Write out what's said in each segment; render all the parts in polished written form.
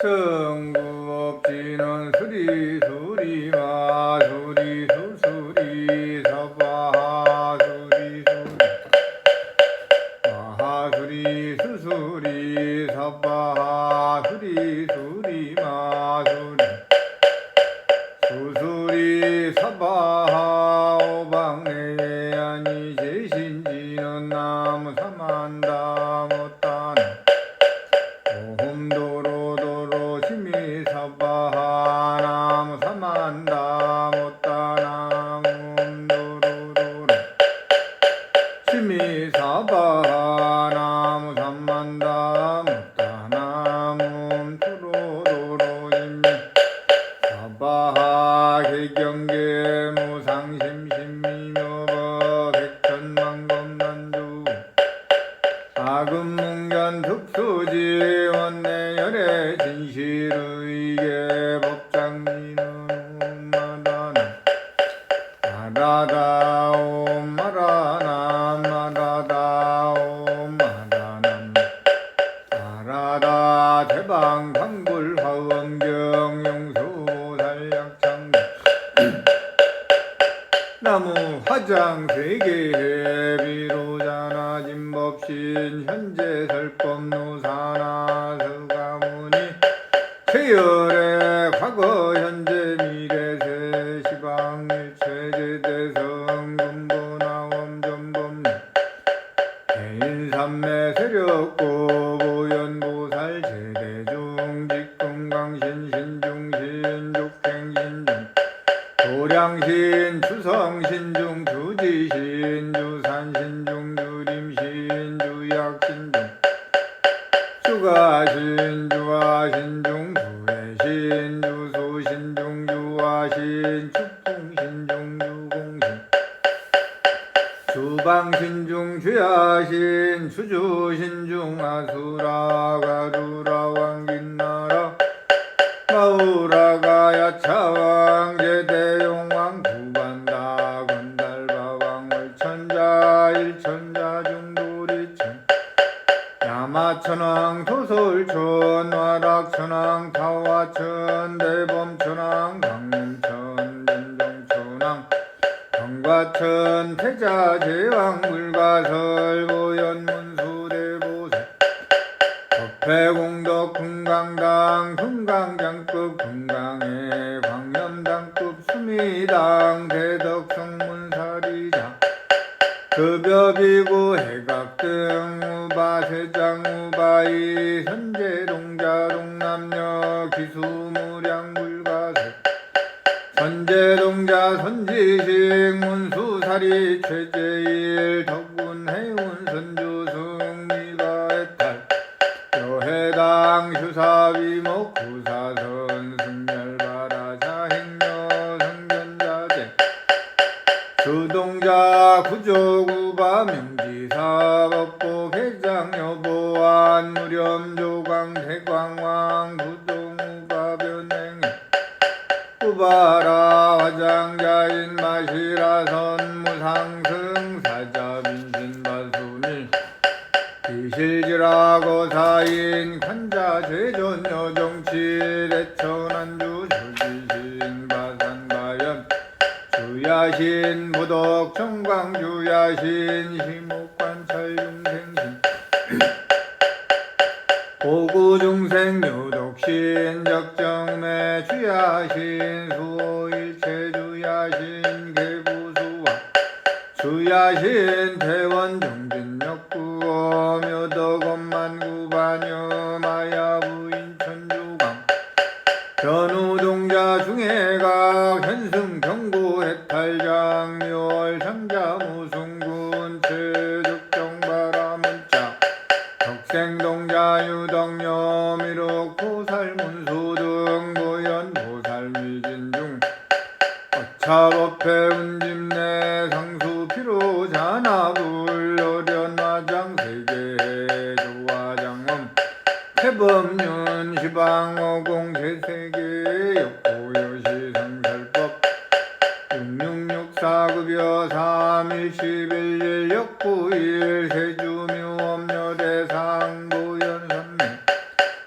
성구업지는 수리수리 마수리 수수리 서바하수리 수리 마하수리 수수리 서바하수리 수리 마수리 수수리 서바하 오방내안이 제신지는 나무 사만다 못다나 오흠도로도로 시미사바하 나무 사만다 못다나 오흠도로도로 시미사바하 나무 삼만다 못다나 오흠도로도로 시미사바하 개경계 무상심심미묘법 백천만검난주 아금문견 특수지 원내열의 진실의계 법장지는 옴마다나 마다다 옴마라나 마다다 옴마다나 마라다 대방 광불 화엄경 용수 살약창 나무 화장 세계해 비로자나 진법신 현재 설법 노사나 서가무니 최열의 과거 현재 미래 세시방일 최제대성 군보나 원전법리 개인삼매 세력고 보현보살 제대중 직금강신 신중신 족행신중 도량신 주성신중 주지신 주산신중 주림신 주약신중 주가신 주화신중 주해신 주소신중 주화신 축풍신중 주공신 주방신중 주야신 주주신중 아수라 가루라 왕긴나라 마우라가 야차왕 제대용왕 구반다 건달바왕 월천자 일천자 중도리천 야마천왕 소설천 와락천왕 타화천 대범천왕 강림천 전정천왕 경과천 태자제왕 물가설 보현문수대보살 법회공덕 금강당 금강장급 금강의 광염당급 수미당 대덕성문사리자 급여비구 해각등 우바세장 우바이 선제동자 동남녀 기수무량 물가세 선제동자 선지식 문수사리 최제일 덕운해운 선주승미가 해탈 여해당 휴사위목 구사선 승멸바라자 행여 성견자재 주동자 구조구바 명지사 법보 회장 여보안 무렴조광 대광왕 구동우바 변행해 우바라 화장자인 마시라선 무상승 사자빈신바수밀 비실지라고 사인 관자 제전 여정치 대천안주 주지신 바산바연 주야신 부덕 청광 주야신 시목관찰 중생신 고구중생 유독신 적정매 주야신 수호일체 주야신 개구수와 주야신 대원정진역구 묘덕엄만구반여 마야부인천주강 변우동자 중해각 현승경구 해탈장 묘월상자 무승군 최적정바라문자 덕생동자 유덕녀 미륵보살문수등 보현보살위진중 어차법회 운집내 상수피로자나불 어련화장 세계 조화장엄 태법륜 시방어공 제세계 역고요시 성설법 6664급여 3111 역구일 세주묘엄여대상 보현선매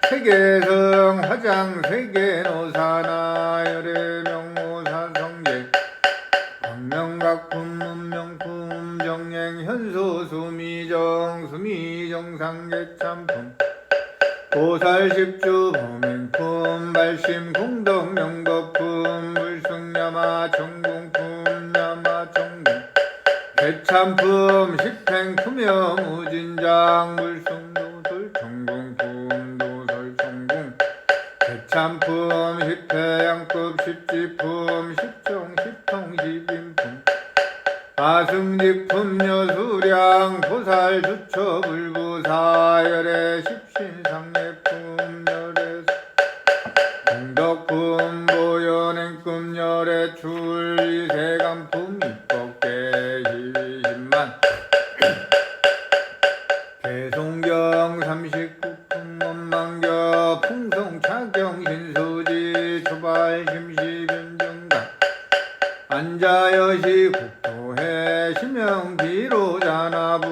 세계성 화장 수량 세계노사나 열애명모사 성제 광명각품 문명품 정행 현수 수미정 수미정상계참품 보살십주 범행품 발심 공덕명거품 불승야마 정궁품 야마 정궁 대참품 십행품여 무진장 불승도설 정궁품 도설 정궁 대참품 십회양급 십지품 십정 십통 십인품 아승지품 여수량 보살 주처 불부사 열애 십신상례품 열애 공덕품 보현행금 열애 출이세간품 입법계 희신만 개송경 39품 원망겨 풍성차경 신수지 초발심시변정가 안자여시 국토해 심영비로자나불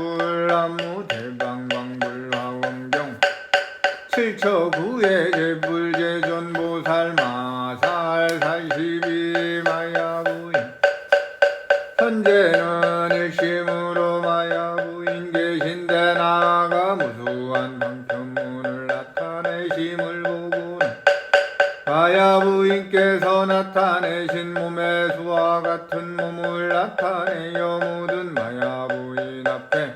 안무대방광불화원경 칠처구의 제불제존보살 마살 살십이 마야부인 현재는 일심으로 마야부인 계신데 나아가 무수한 방편문을 나타내심을 보고는 마야부인께서 나타내신 몸의 수와 같은 몸을 나타내어 모든 마야부인 앞에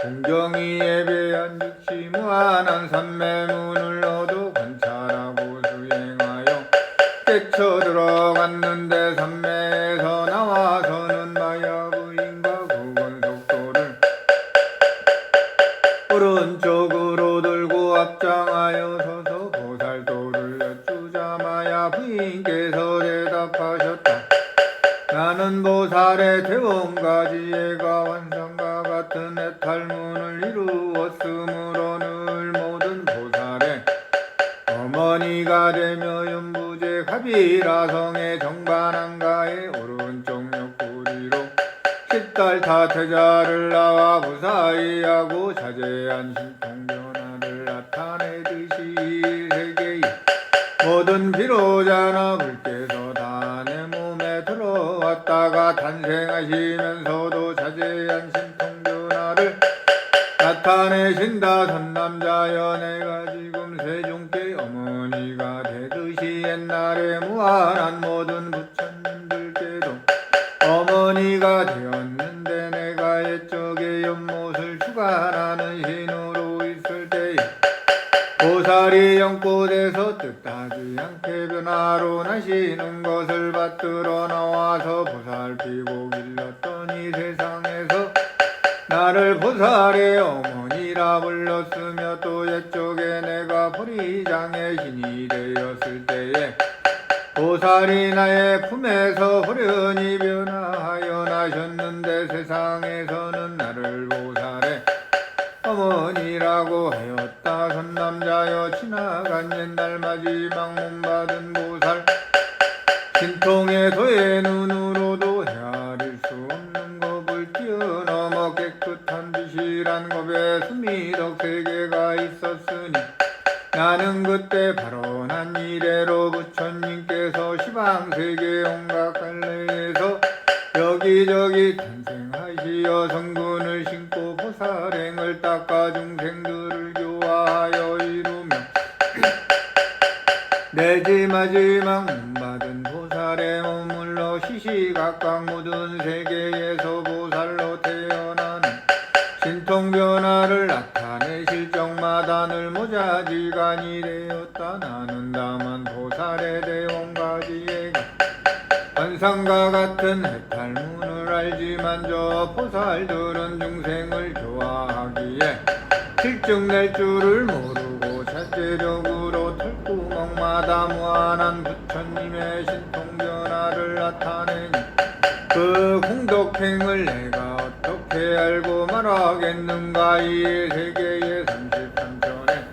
공경이 예배한 즉시 무한한 삼매문을 얻어 관찰하고 수행하여 깨쳐 들어갔는데 삼매에서 나와서는 마야부인과 구건속도를 오른쪽으로 들고 앞장하여 서서 보살도를 여쭈자 마야부인께서 대답하셨다. 나는 보살의 대원가지애가 환상과 같은 해탈문을 이루었으므로 늘 모든 보살의 어머니가 되며 연부제 가비라성의 정반한가의 오른쪽 옆구리로 10달 타태자를 나와 무사히하고 자제한 신통변화를 나타내듯이 세계의 모든 비로자나 불께서 다 내 몸에 들어왔다가 탄생하시면서도 자제한 신통변화를 나타내신다. 선남자여 내가 지금 세종께 어머니가 되듯이 옛날에 무한한 모든 부처님들께도 어머니가 되었는데 내가 옛적의 연못을 주관하는 신으로 있을 때에 보살이 연꽃에서 뜻하지 않게 변화로 나시는 것을 받들어 나와서 보살피고 길렀더니 세상에서 나를 보살의 어머니라 불렀으며 또 옛적에 내가 보리장의 신이 되었을 때에 보살이 나의 품에서 호련히 변화하여 나셨는데 세상에서는 나를 보살의 어머니라고 하였다. 선남자여 지나간 옛날 마지막 몸받은 보살 신통의 도의 눈으로도 헤아릴 수 없는 겁을 뛰어넘어 깨끗한 비실한 겁에 수미덕 세계가 있었으니 나는 그때 바로 난 이래로 부처님께서 시방세계 온갖 갈래에서 여기저기 탄생하시어 성군을 신고 보살행을 닦아 중생들을 교화하여 이루며 내지 마지막 몸받은 보살에 머물러 시시각각 모든 세계에서 보살로 태어나는 신통변화를 나타내실 적마다 늘 모자지간이 되었다. 나는 다만 보살의 대원가지애가 환상과 같은 해탈문을 알지만 저 보살들은 중생을 교화하기에 실증낼 줄을 모르고 자체적으로 털구멍마다 무한한 부처님의 신통변화를 나타내니 그 공덕행을 내가 어떻게 알고 말하겠는가. 이 세계의 33천에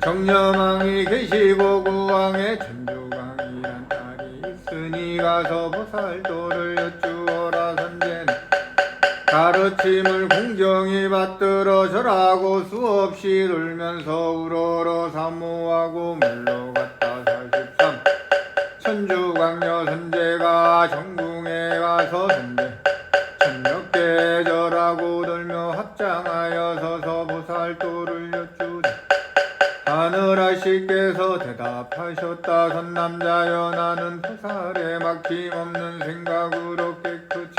정녀망이 계시고 그 왕의 천주강이란 딸이 있으니 가서 보살도를 여쭈어라. 선제는 가르침을 공정히 받들어 절하고 수없이 돌면서 우러러 사모하고 물러갔다. 강려 선제가 정궁에 가서 선제 천몇개 절하고 돌며 합장하여 서서 보살도를 여쭈자 하늘아씨께서 대답하셨다. 선남자여 나는 보살에 막힘없는 생각으로 깨끗이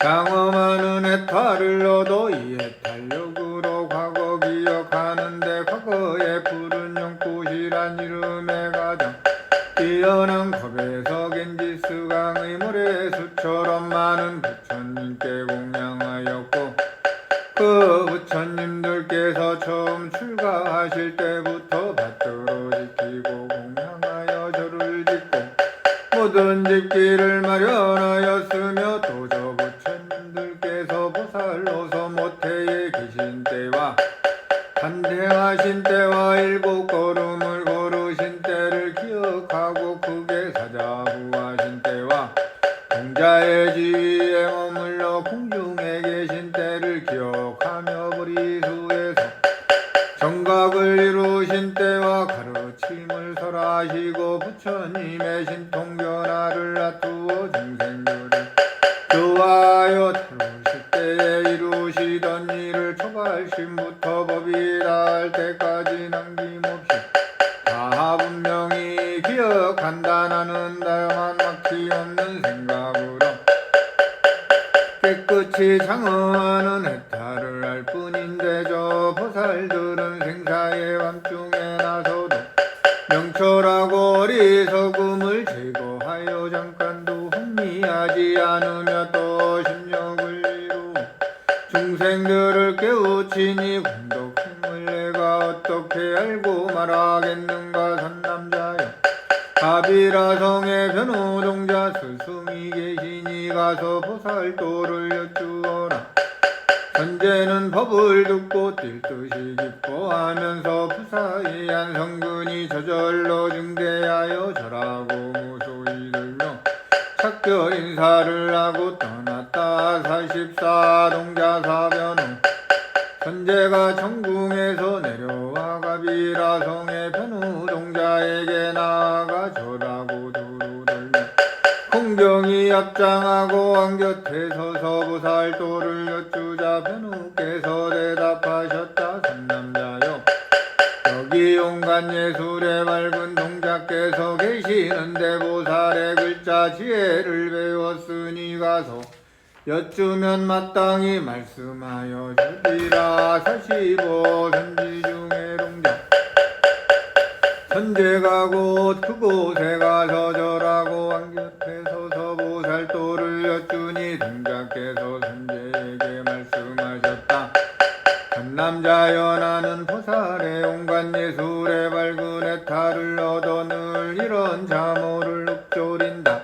장엄하는 해탈을 얻어 이 해탈력으로 과거 기억하는데 과거의 푸른 연꽃이란 이름의 가장 뛰어난 겁에서 겐지스강의 모래수처럼 많은 부처님께 공양하였고 그 부처님들께서 처음 출가하실 때부터 받들어 지키고 공양하여 절을 짓고 모든 집기를 마련하였으며 또 저 부처님들께서 보살로서 모태에 계신 때와 탄생하신 때와 일곱 걸음을 걸으신 때를 기억하고 크게 사자후하신 때와 공자의 지위에 머물러 공중에 계신 때를 기억하며 보리수에서 정각을 이루신 때와 가르침을 설하시고 부처님의 신통변화를 놔두어 중생들을 교화하여 다루실 때에 이루시던 일을 초발심부터 법이 닿을 때까지 남김없이 다 분명히 기억한다. 나는 다만 막힘없는 생각으로 깨끗이 장엄하는 해탈을 할 뿐인데 저 보살들은 생사의 밤중에 나서도 명철하고 어리석음을 제거하여 잠깐도 혼미하지 않으며 또 심력을 이루어 중생들을 깨우치니 공덕힘을 내가 어떻게 알고 말하겠는가. 선남자여 가비라성의 변호동자 스승이 계시니 가서 보살도를 여쭈어라. 선제는 법을 듣고 뛸 듯이 기뻐하면서 부사이한 성근이 저절로 증대하여 절하고 무소히 들며 작별 인사를 하고 떠났다. 44동자 사변 후 선제가 정궁에서 내려와 가비라성의 변우동자에게 나아가 절하고 두루 돌며 공경히 앞장하고 왕곁에 서서 보살도를 여쭈자 변우께서 대답하셨다. 선남자여 여기 온갖 예술의 맑은 동자께서 계시는데 보살의 글자 지혜를 배웠으니 가서 여쭈면 마땅히 말씀하여 주리라. 45 선지 중에 동자 선제가 곧 그곳에 가서 절하고 왕곁에 서서 보살도를 여쭈니 동자께서 선제에게 말씀하셨다. 선남자여 나는 보살의 온갖 예술의 밝은 해탈을 얻어 늘 이런 자모를 읊조린다.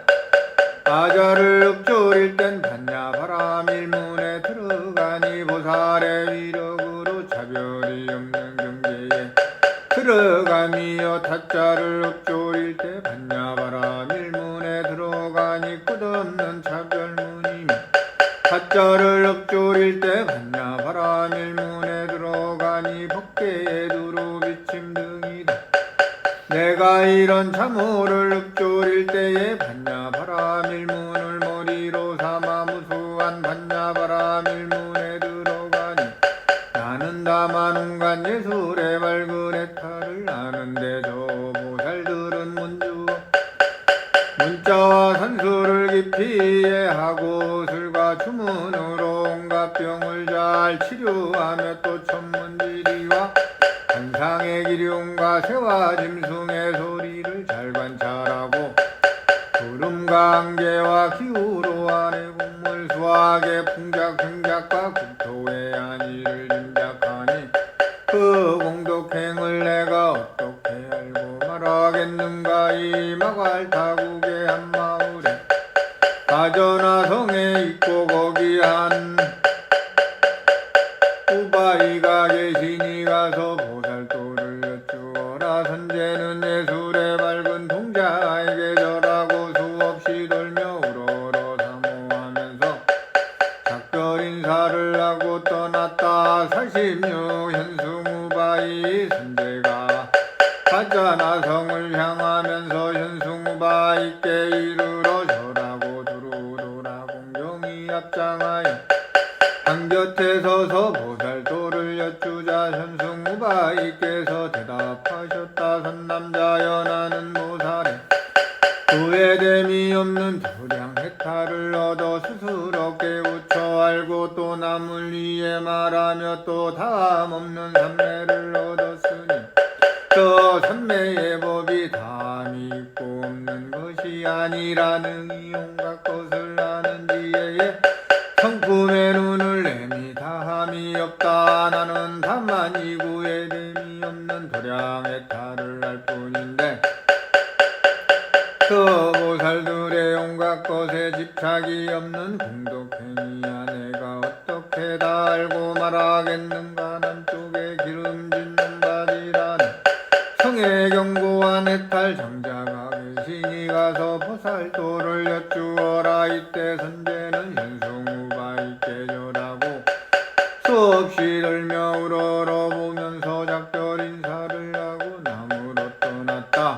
아자를 읊조릴 땐 반야 바람 일문에 들어가니 보살의 위력으로 차별이 없는 경계에 들어가미여 타자를 읊조릴 때 반야 바람 일문에 들어가니 끝없는 차별문이며 타자를 읊조릴 때 반야 바람 일문에 들어가니 법계의 두루 비침 등이다. 내가 이런 참호를 읊조릴 때에 반야 바람 일문을 머리로 삼아 무수한 반야 바람 일문에 들어가니 나는 다만 온갖 예술의 밝은 해탈을 아는데 저 보살들은 문자와 산수를 깊이 이해하고 술과 주문으로 온갖 병을 잘 치료하며 또 천문지리와 한상의 기륭과 새와 짐승의 소리를 잘 관찰하고 구름과 안개와 기후로 안의 국물 수학의 풍작 행작과 국토의 안위를 짐작하니 그 공덕행을 내가 어떻게 알고 말하겠는가. 이 마갈타국의 한 마을에 가전화 성에 있고 거기 한 우바이가 계시니 가서 보살도를 여쭈어라. 선제는 예술의 밝은 동자에게 절하고 수없이 돌며 우러러 사모하면서 작별 인사를 하고 떠났다. 46 현승우바이 선제가 가전화 성을 향하면서 현승우바이께 앞장하여 한곁에 서서 보살도를 여쭈자 현승무바이께서 대답하셨다. 선남자여 나는 보살에 후회됨이 없는 도량해탈을 얻어 스스로 깨우쳐 알고 또 남을 위해 말하며 또 다함 없는 삼매를 얻었으니 저 삼매의 법이 다함이 있고 없는 것이 아니라 능히 온갖 것을 아는 지혜에 성품의 눈을 내미 다함이 없다. 나는 다만 이 구애됨이 없는 도량해탈을 할 뿐인데 그 보살들의 온갖 것에 집착이 없는 공덕행위야 내가 어떻게 다 알고 말하겠는가. 남쪽에 기름진 눈바지라는 성의 경고한 해탈 장자가 계시니 가서 보살도를 여쭈어라. 이때 선제는 현승무바이께 절하고 수없이 들며 우러러보면서 작별 인사를 하고 남으로 떠났다.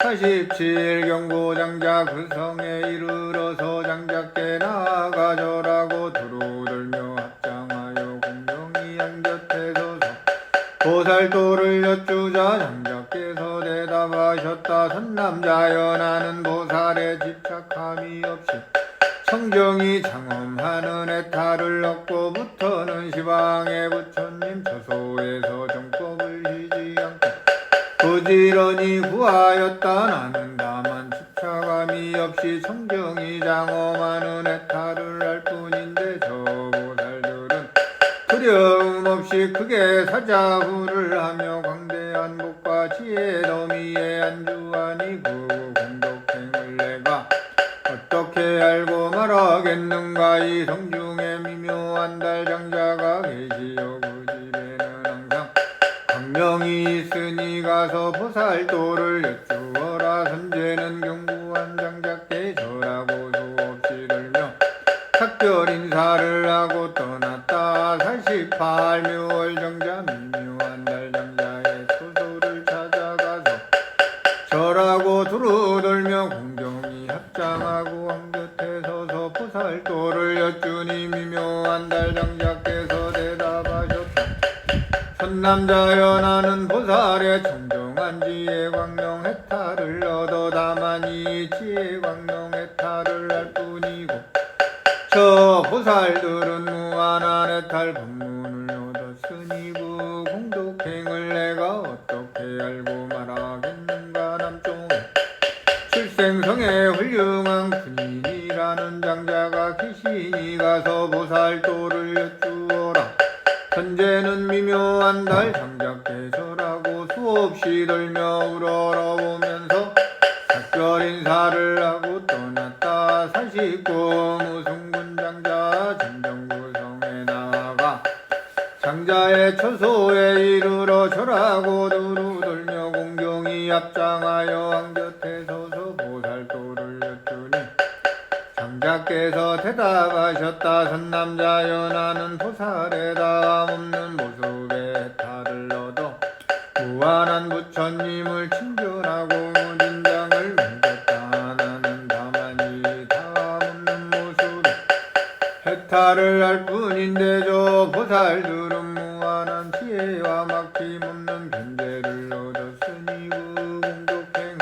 47 경고장자 그 성에 이르러서 장자께 나아가 절하고 두루들며 합장하여 공경히 양곁에 서서 보살도를 여쭈자 장자께서 대답하셨다. 선남자여 나는 보살에 집착함이 없이 성경이 장엄하는 해탈을 얻고부터는 시방의 부처님 처소에서 정법을 쉬지 않고 부지런히 구하였다. 나는 다만 집착함이 없이 성경이 장엄하는 해탈을 할 뿐인데 저 보살들은 두려움 없이 크게 사자후를 하며 광대한 복과 지혜 너미에 안주하니 그 공덕행을 내가 어떻게 알고 말하겠는가. 이 성중에 미묘한 달장자가 계시오. 그 집에는 항상 광명이 있으니 가서 보살도를 여쭈어라. 선제는 경구한 장자께 절하고 수없이 들며 작별 인사를 하고 떠났다. 48 묘월 정자 미묘한 달장자의 초소를 찾아가서 절하고 두루들며 공경히 합장하고 한곁에 서서 보살도를 여쭈니 미묘한 달장자께서 대답하셨다. 선남자여 나는 보살의 청정한 지혜 광명 해탈을 얻어 다만 이 지혜 광명 해탈을 할 뿐이고 저 보살들은 무한한 해탈 법문을 얻었으니 그 공덕행을 내가 어떻게 알고 말하겠는가. 남쪽에 출생성의 훌륭한 군인이라는 장자가 계시니 가서 보살도를 여쭈어라. 현재는 미묘한 달 장자께 절하고 수없이 들며 우러러보면서 작별 인사를 하고 떠났다. 49 무승군 장자 진정구성에 나아가 장자의 처소에 이르러 절하고 두루들며 공경히 앞장하여 한곁에 서서 보살도를 여쭈니 장자께서 대답하셨다. 선남자여 나는 보살의 다함 없는 모습의 해탈을 얻어 무한한 부처님을 친견하고 진장을 맺었다. 나는 다만 이 다함 없는 모습의 해탈을 할 뿐인데 저 보살들은 무한한 지혜와 막힘없는 견재를 얻었으니 그 공덕행을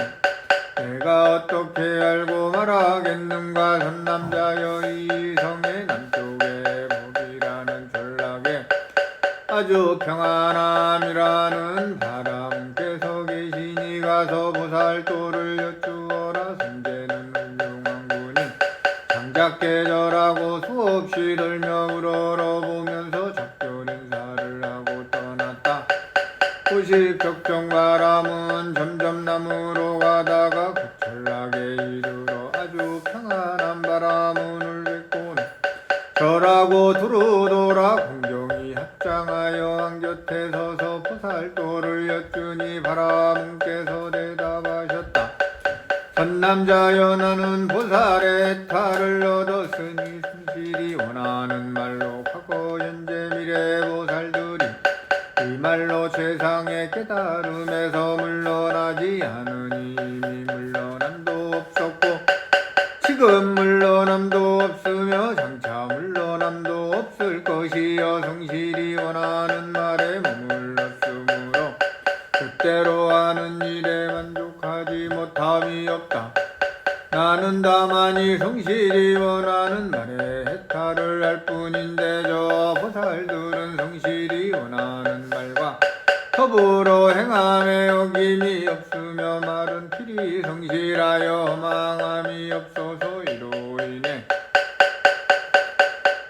내가 어떻게 알고 말하겠는가. 선남자여 이 성의 남쪽에 법이라는 전락에 아주 평안함이라는 바람께서 계시니 가서 보살도를 여쭈어라. 선제는 훌륭한 군인 장자께 절하고 수없이 들며 우러러보면서 작별 인사를 하고 떠났다. 90 적정 바람은 점점 남으로 가다가 그 전락에 이르러 아주 평안한 바람을 뵙고는 절하고 두루돌아 공경히 합장하여 한곁에 서서 보살도를 여쭈니 바람께서 대답하셨다. 선남자여 나는 보살의 해탈을 얻었으니 순실히 원하는 말로 과거 현재 미래 보살들이 이 말로 세상의 깨달음에서 물러나지 않으니 이미 물러남도 없었고 지금 물러남 남도 없으며 장차 물러남도 없을 것이여 성실히 원하는 말에 머물렀으므로 뜻대로 하는 일에 만족하지 못함이 없다. 나는 다만 성실히 원하는 말에 해탈을 할 뿐인데 저 보살들은 성실히 원하는 말과 더불어 행함에 어김이 없으며 말은 필히 성실하여 허망함이 없어서 이로 인해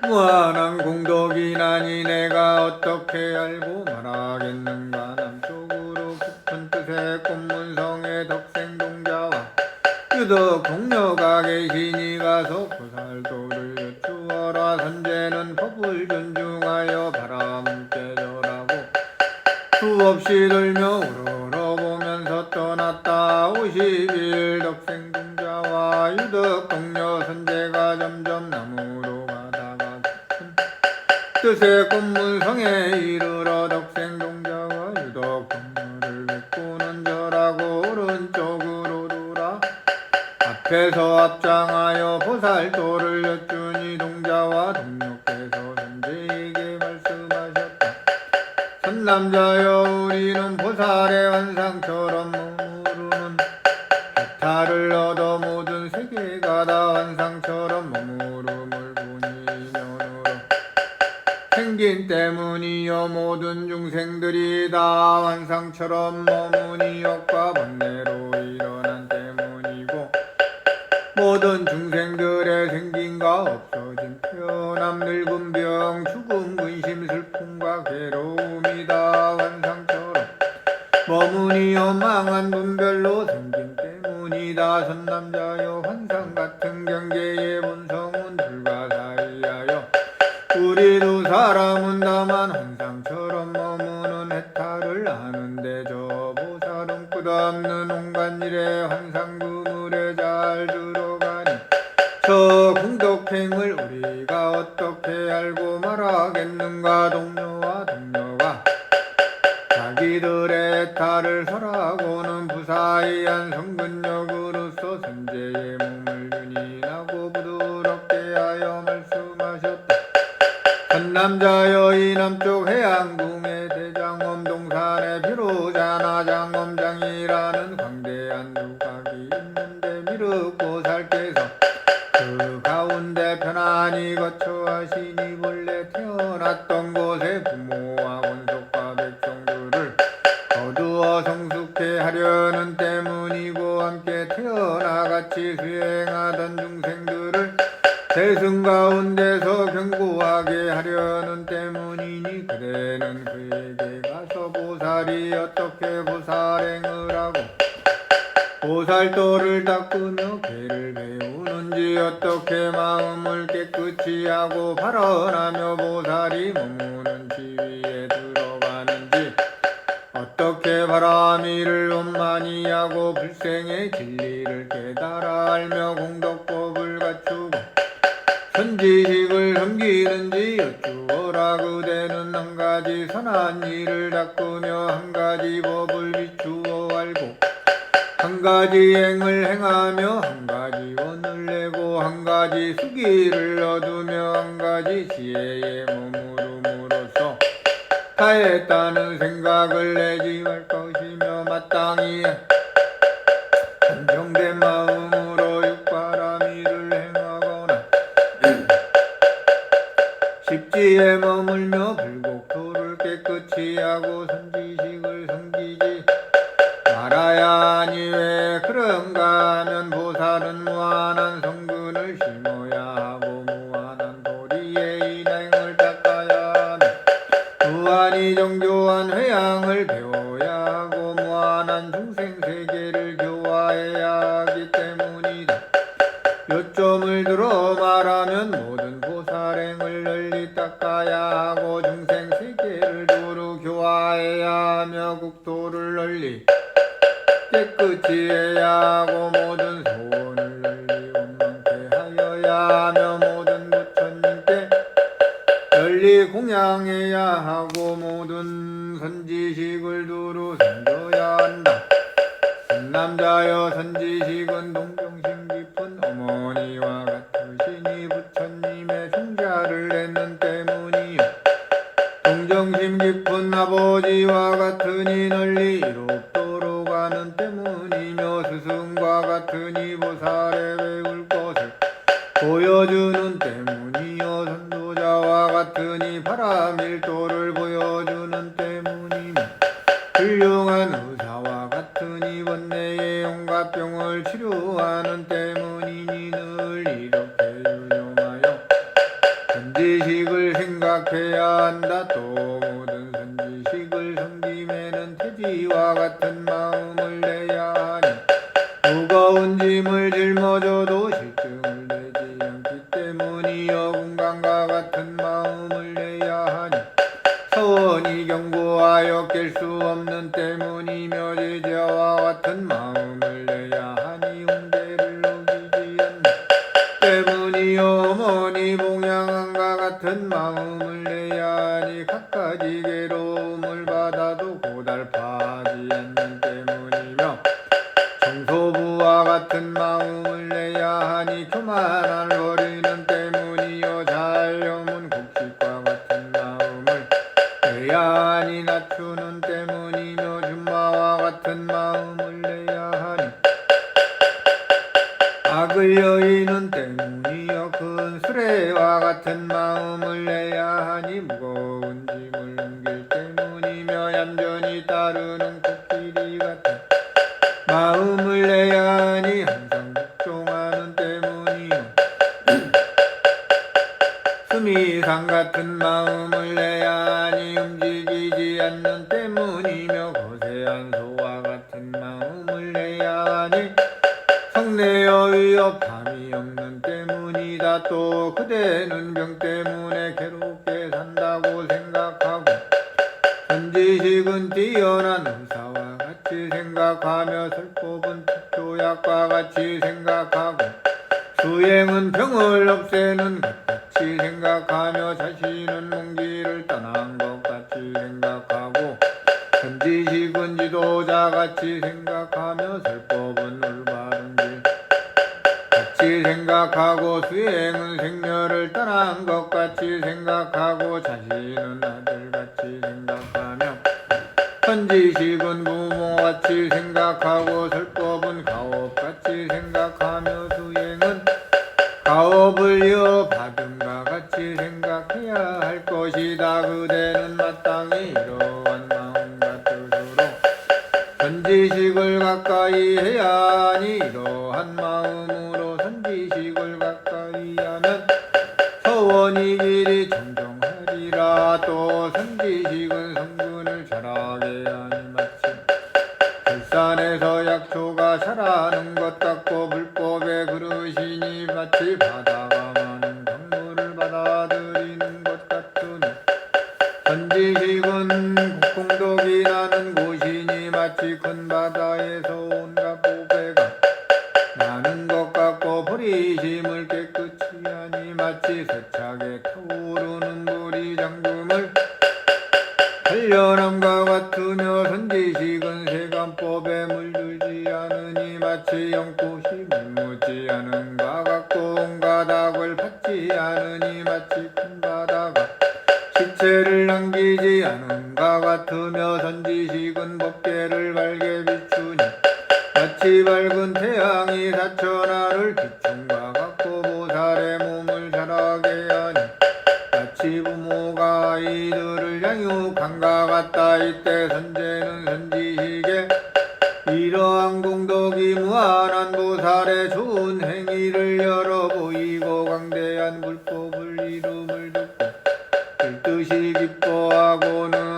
무한한 공덕이나니 내가 어떻게 알고 말하겠는가. 남쪽으로 깊은 뜻의 꽃문성의 덕생동자와 유덕 동료가 계시니 가서 보살도를 여쭈어라. 선제는 법을 존중하여 바라문께 절하고 수없이 돌며 우러러보면서 떠났다. 50일 덕생동자와 유덕 동료 선제가 점점 남으로 가다가 깊은 뜻의 꽃문성에 이르러 덕생동자와 유덕 동료를 뵙고는 절하고 오른쪽으로 돌아 앞에서 앞장하여 보살도를 여쭈니 동자와 동료께서 선제에게 말씀하셨다. 선남자여, 우리는 보살의 환상처럼 머무르는 해탈을 얻어 모든 세계가 다 환상처럼 머무름을 보니 면으로 생긴 때문이요 모든 중생들이 다 환상처럼 머무니 역과 번뇌로 일어난 때문이고 모든 중생들의 생긴가 없어진 태어남 늙음 병 죽음 근심 슬픔과 괴로움이 다 환상처럼 머무니 허망한 분별로 생긴 때문이다. 선남자여, 환상 같은 경계의 본성은 불가사의하여 우리도 사람은 다만 환상처럼 머무는 해탈을 하는데 저 보살은 끝없는 온갖 일에 환상 그물에 잘 들어가니 저 공덕행을 우리가 어떻게 알고 말하겠는가. 동료와 동료가 자기들의 해탈을 설하고는 부사의한 성근력으로서 선제의 몸을 윤인하고 부드럽게 하여 말씀하셨다. 선남자여, 이 남쪽 해안궁의 대장엄 동산에 비로자나 장엄장이라는 광대한 두각이 있는데 미륵보살께서 그 가운데 편안히 거처 하시니 본래 태어났던 곳에 부모와 권속과 백성들을 거두어 성숙해 하려는 때문이고 함께 태어나 같이 수행하던 중생들을 대승 가운데서 견고하게 하려는 때문이니 그대는 그에게 가서 보살이 어떻게 보살행을 하고 보살도를 닦으며 괴를 배우는지 어떻게 마음을 깨끗이 하고 발언하며 보살이 머무는 지위에 들어가는지 어떻게 바람이를 원만히 하고 불생의 진리를 깨달아 알며 공덕법을 갖추고 선지식을 섬기는지 여쭈어라. 그대는 한 가지 선한 일을 닦으며 한 가지 법을 비추어 알고 한 가지 행을 행하며 한 가지 원을 내고 한 가지 수기를 얻으며 한 가지 지혜에 머무름으로써 다했다는 생각을 내지 말 것이며 마땅히 안정된 마음으로 육바라밀을 행하거나 십지에 머물며 불국토를 깨끗이 하고 선지식을 섬기지 말아야 하니 왜 그런가 하면 보살은 무한한 성근을 심어야 하고 무한한 도리의 인행을 닦아야 하며 무한히 정교한 회양을 배워야 하고 무한한 중생세계를 교화해야 하기 때문이다. 요점을 들어 말하면 모든 보살행을 널리 닦아야 하고 중생세계를 두루 교화해야 하며 국토를 널리 깨끗이 해야 하고 모든 소원을 널리 원망케 하여야 하며 모든 부처님께 널리 공양해야 하고 모든 선지식을 두루 섬겨야 한다. 선남자여, 선지식은 동정심 깊은 어머니와 같으시니 아버지와 같으니 널리 이롭도록 하는 때문이며 스승과 같으니 보살에 배울 것을 보여주는 때문이요 선도자와 같으니 바람일도를 보여주는 때문이며 훌륭한 의사와 같으니 원내의 온갖 병을 치료하는 때문이니 늘 이렇게 유념하여 선지식을 생각해야 한다. 또 모든 선지식을 섬김에는 태지와 같은 마음을 내야 하니 무거운 짐을 짊어져도 실증을 내지 않기 때문이여 군강과 같은 마음을 내야 하니 서원이 견고하여 깰 수 없는 때문이며 제자와 같은 마음을 내야 하니 홍대를 어기지 않는 때문이요 어머니 봉양함과 같은 마음을 내야 하니 갖가지 괴로움을 받아도 고달파하지 않는 때문이며 정소부와 같은 마음을 내야 하니 교만을 버리는 때문이요 자염은 곡식과 같은 마음을 내야 하니 낮추는 때문이며 준마와 같은 마음을 내야 하니 악을 여의는 때문이요 큰 수레와 같은 마음을 내야 하니 무거운 짐을 옮길 때문이며 얌전히 따르는 코끼리 같은 마음을 내야 하니 항상 복종하는 때문이요 수미상 같은 마음을 내야 하니 움직이지 않는 때문이며 거세한 소와 같은 마음을 내야 하니 성내여 위협함이 없는 때문이다. 또 그대는 병 때문에 괴롭게 산다고 생각하고 선지식은 뛰어난 의사와 같이 생각하며 설법은 특효약과 같이 생각하고 수행은 병을 없애는 것 같이 생각하며 자신은 먼길을 떠난 것 같이 생각하고 선지식은 지도자 같이 생각하며 설법은 올바른 길 같이 생각하고 수행은 생멸을 떠난 것 같이 생각하고 자신은 아들같이 생각하며 선지식은 부모같이 생각하고 설법은 가업같이 생각하며 수행은 가업을 이어받음과 같이 생각해야 할 것이다. 그대는 마땅히 이러한 마음과 뜻으로 선지식을 가까이 해야 하니 이러한 마음으로 선지식을 가까이 하면 서원이 길이 청정하리라. 또 선지식은 성분을 자라게 하니 마치 들산에서 약초가 자라는 것 같고 불법의 그릇이니 마치 바다가 많은 강물을 받아들이는 것 같으니 선지식은 공덕이 나는 곳이니 마치 큰 바다에서 온갖 보배가 나는 것 같고 버리심을 깨끗이 하니 마치 세차게 타오르는 물이 잠금을 한련함과 같으며 선지식은 세간법에 물들지 않으니 마치 연꽃이 물묻지 않은 것 같고 온갖 악을 받지 않으니 마치 큰 바다가 시체를 남기지 않은 것 같으며 선지식은 법계를 밝게 비추니 마치 밝은 태양이 사천하를 비춘과 같고 보살의 몸을 자라게 하니 마치 부모가 아이들을 양육한과 같다. 이때 선제는 선지식에 이러한 공덕이 무한한 보살의 좋은 행위를 열어 보이고 광대한 불법을 이름을 듣고 뜻이 기뻐하고는